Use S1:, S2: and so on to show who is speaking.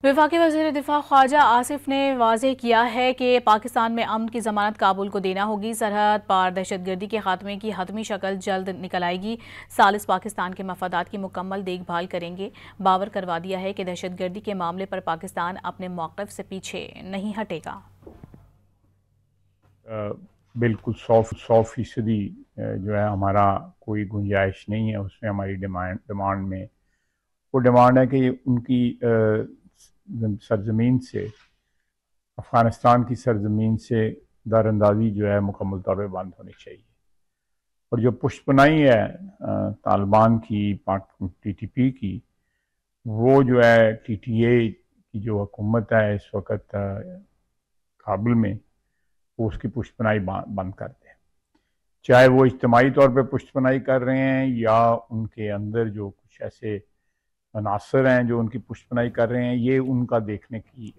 S1: वफाकी वज़ीर दिफा ख्वाजा आसिफ ने वाज़ेह किया है कि पाकिस्तान में अमन की ज़मानत काबुल को देना होगी। सरहद पार दहशतगर्दी के खात्मे की हतमी शक्ल जल्द निकल आएगी। सालिस पाकिस्तान के मफादात की मुकम्मल देखभाल करेंगे। बावर करवा दिया है कि दहशतगर्दी के मामले पर पाकिस्तान अपने मौक़िफ़ से पीछे नहीं हटेगा।
S2: बिल्कुल 100% जो है हमारा कोई गुंजाइश नहीं है उसमें हमारी डिमांड में। वो डिमांड है कि उनकी सरजमीन से, अफ़गानिस्तान की सरजमीन से दरअंदाज़ी जो है मुकम्मल तौर पर बंद होनी चाहिए। और जो पुष्पनाई है तालिबान की, TTP की, वो जो है TTA की जो हुकूमत है इस वक्त काबुल में, वो उसकी पुष्पनाई बंद कर दें। चाहे वो इज्तिमाई तौर पे पुष्पनाई कर रहे हैं या उनके अंदर जो कुछ ऐसे अनासर हैं जो उनकी पुष्पनाई कर रहे हैं, ये उनका देखने की